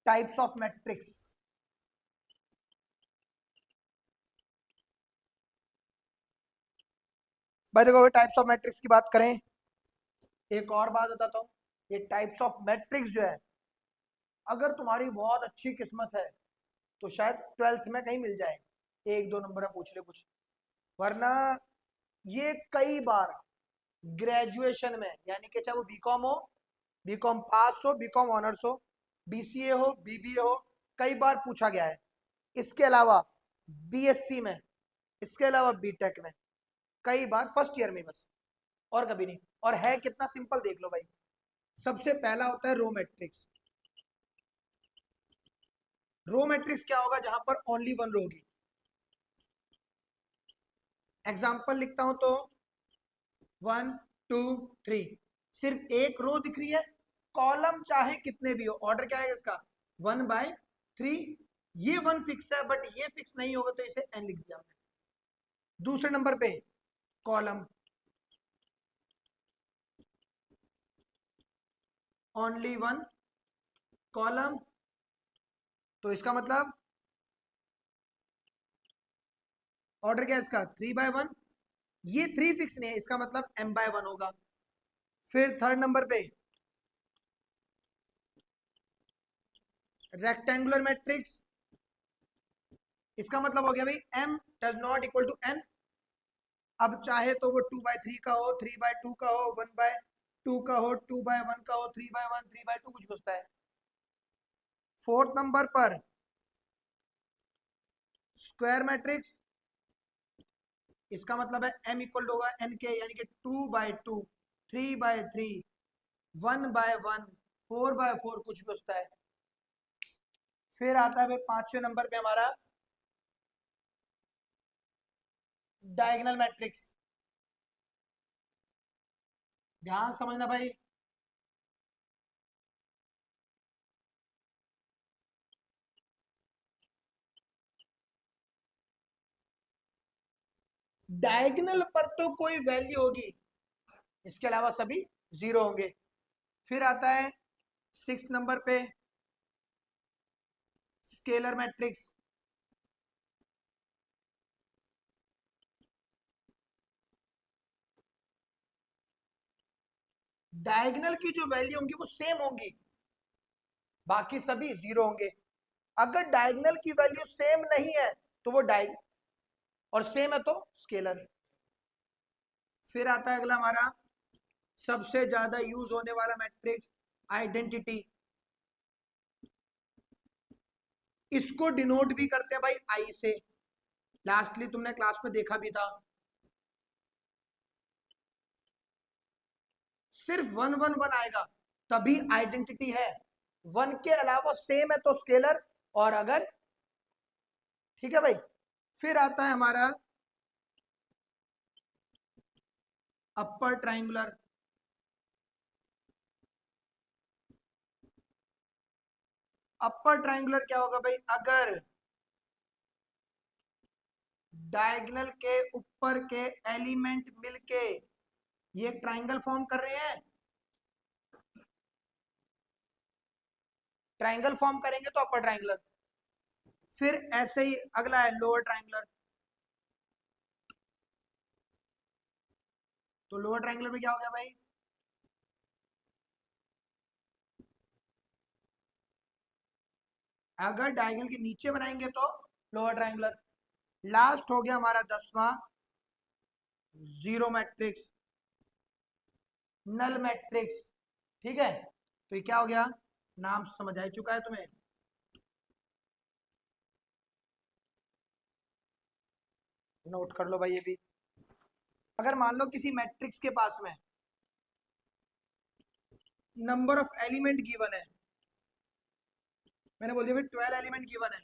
Types of matrix. भाई देखो, types of matrix की बात करें, एक और बात बताता हूँ। ये टाइप्स ऑफ मैट्रिक्स जो है, अगर तुम्हारी बहुत अच्छी किस्मत है तो शायद 12th में कहीं मिल जाए, एक दो नंबर में पूछ ले कुछ, वरना ये कई बार ग्रेजुएशन में, यानी कि चाहे वो बीकॉम हो, बीकॉम पास हो, बीकॉम ऑनर्स हो, बीसीए हो, बीबीए हो, कई बार पूछा गया है। इसके अलावा बीएससी में, इसके अलावा बीटेक में, कई बार फर्स्ट ईयर में बस, और कभी नहीं। और है कितना सिंपल, देख लो भाई। सबसे पहला होता है रो मैट्रिक्स। रो मैट्रिक्स क्या होगा? जहां पर ओनली वन रो होगी। एग्जाम्पल लिखता हूं तो 1 2 3, सिर्फ एक रो दिख रही है, कॉलम चाहे कितने भी हो। ऑर्डर क्या है इसका? 1/3। ये वन फिक्स है, बट ये फिक्स नहीं होगा तो इसे एन लिख दिया। दूसरे नंबर पे कॉलम, ओनली वन कॉलम, तो इसका मतलब ऑर्डर क्या है इसका? 3/1। ये 3 फिक्स नहीं है, इसका मतलब m/1 होगा। फिर थर्ड नंबर पे रेक्टेंगुलर मैट्रिक्स, इसका मतलब हो गया भाई m does not equal to n। अब चाहे तो वो 2/3 का हो, 3/2 का हो, 1/2 का हो, 2/1 का हो, 3/1, 3/2, कुछ पूछता है। फोर्थ नंबर पर स्क्वायर मैट्रिक्स, इसका मतलब है m इक्वल होगा n के, यानी कि 2/2, 3/3, 1/1, 4/4, कुछ भी होता है। फिर आता है भाई पांचवें नंबर पे हमारा डायगोनल मैट्रिक्स। ध्यान समझना भाई, डायगोनल पर तो कोई वैल्यू होगी, इसके अलावा सभी जीरो होंगे। फिर आता है सिक्स नंबर पे स्केलर मैट्रिक्स। डायगोनल की जो वैल्यू होंगी वो सेम होंगी, बाकी सभी जीरो होंगे। अगर डायगोनल की वैल्यू सेम नहीं है तो वो डायग, और सेम है तो स्केलर। फिर आता है अगला हमारा सबसे ज्यादा यूज होने वाला मैट्रिक्स, आइडेंटिटी। इसको डिनोट भी करते हैं भाई आई से, लास्टली तुमने क्लास में देखा भी था। सिर्फ 1 1 1 आएगा तभी आइडेंटिटी है, वन के अलावा सेम है तो स्केलर, और अगर, ठीक है भाई। फिर आता है हमारा अपर ट्राइंगुलर। अपर ट्राइंगुलर क्या होगा भाई? अगर डायगोनल के ऊपर के एलिमेंट मिलके ये ट्राइंगल फॉर्म कर रहे हैं, ट्राइंगल फॉर्म करेंगे तो अपर ट्राइंगुलर। फिर ऐसे ही अगला है लोअर ट्राइंगुलर। तो लोअर ट्राइंगुलर में क्या हो गया भाई? अगर डायगोनल के नीचे बनाएंगे तो लोअर ट्राइंगुलर। लास्ट हो गया हमारा 10वां, जीरो मैट्रिक्स, नल मैट्रिक्स। ठीक है, तो ये क्या हो गया? नाम समझ आ चुका है तुम्हें? नोट कर लो भाई ये भी। अगर मान लो किसी मैट्रिक्स के पास में नंबर ऑफ एलिमेंट गिवन है, मैंने बोल दिया भाई 12 एलिमेंट गिवन है,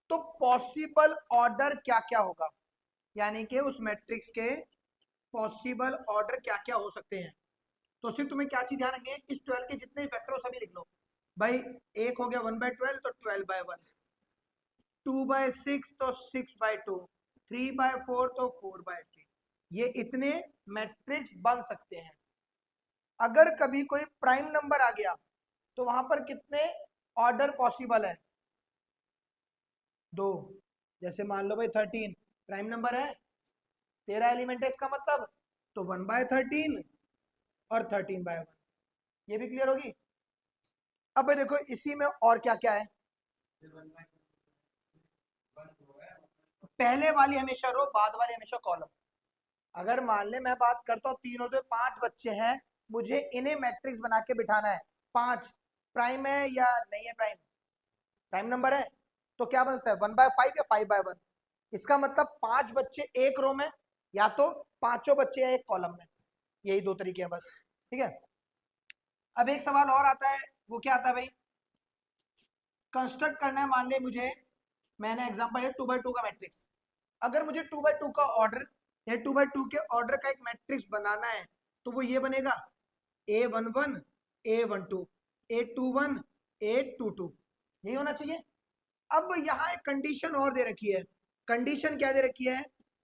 तो पॉसिबल ऑर्डर क्या क्या होगा, यानी कि उस मैट्रिक्स के पॉसिबल ऑर्डर क्या क्या हो सकते हैं। तो सिर्फ तुम्हें क्या चीज ध्यान रखनी है, इस 12 के जितने फैक्टर हो सभी लिख लो भाई। एक हो गया 1/12 तो 12/1, 2/6 तो 6/2, 3/4 तो 4/3। ये इतने मैट्रिक्स बन सकते हैं। अगर कभी कोई प्राइम नंबर आ गया तो वहां पर कितने ऑर्डर पॉसिबल है दो, जैसे मान लो भाई 13 प्राइम नंबर है, 13 एलिमेंट है इसका मतलब, तो 1/13 और 13/1, ये भी क्लियर होगी। अब देखो इसी में और क्या क्या है, पहले वाली हमेशा रो, बाद वाली हमेशा कॉलम। अगर मान ले मैं बात करता हूँ तीनों तो 5 बच्चे हैं, मुझे इन्हें मैट्रिक्स बना के बिठाना है, 5 प्राइम है या नहीं है, प्राइम प्राइम नंबर है, तो क्या बनता है 1/5 या 5/1। इसका मतलब 5 बच्चे एक रो में, या तो पांचों बच्चे हैं एक कॉलम में, यही दो तरीके हैं बस, ठीक है। अब एक सवाल और आता है, वो क्या आता है भाई, कंस्ट्रक्ट करना है, मान ले मुझे, मैंने एग्जांपल है 2x2 का मैट्रिक्स, अगर मुझे 2x2 का ऑर्डर या 2x2 के ऑर्डर का एक मैट्रिक्स बनाना है, तो वो ये बनेगा A11 A12 A21 A22, यही होना चाहिए। अब यहाँ एक कंडीशन और दे रखी है, कंडीशन क्या दे रखी है,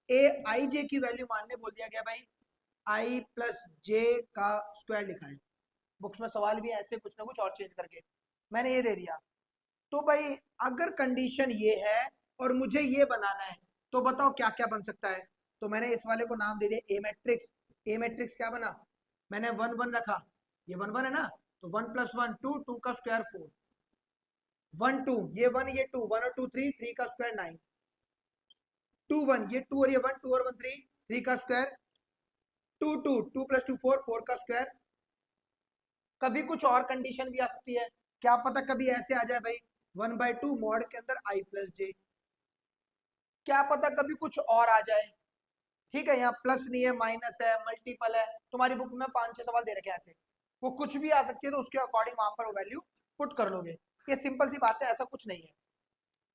ए आई जे की वैल्यू मानने बोल दिया गया भाई, आई प्लस जे का स्क्वायर लिखा है, बुक्स में सवाल भी ऐसे कुछ ना कुछ और चेंज करके मैंने ये दे दिया। तो भाई अगर कंडीशन ये है और मुझे ये बनाना है, तो बताओ क्या क्या बन सकता है। तो मैंने इस वाले को नाम दे दिया ए मैट्रिक्स, ए मैट्रिक्स क्या बना, मैंने 1 1 रखा, ये 1 1 है ना, तो 1 + 1 2, 2 का स्क्वायर 4, 1 2 ये 1 ये 2, 1 और 2 3, 3 का स्क्वायर 9, 2 1 ये 2 और ये 1, 2 और 1 3, 3 का स्क्वायर 2 2, 2 + 2 4, 4 का स्क्वायर। कभी कुछ और कंडीशन भी आ सकती है, क्या पता कभी ऐसे आ जाए भाई 1/2 मॉड के अंदर आई प्लस जे, क्या पता कभी कुछ और आ जाए, ठीक है। यहाँ प्लस नहीं है, माइनस है, मल्टीपल है, तुम्हारी बुक में 5 6 सवाल दे रखे हैं ऐसे, वो कुछ भी आ सकती है, तो उसके अकॉर्डिंग वहां पर वो वैल्यू पुट कर लोगे, ये सिंपल सी बात है, ऐसा कुछ नहीं है।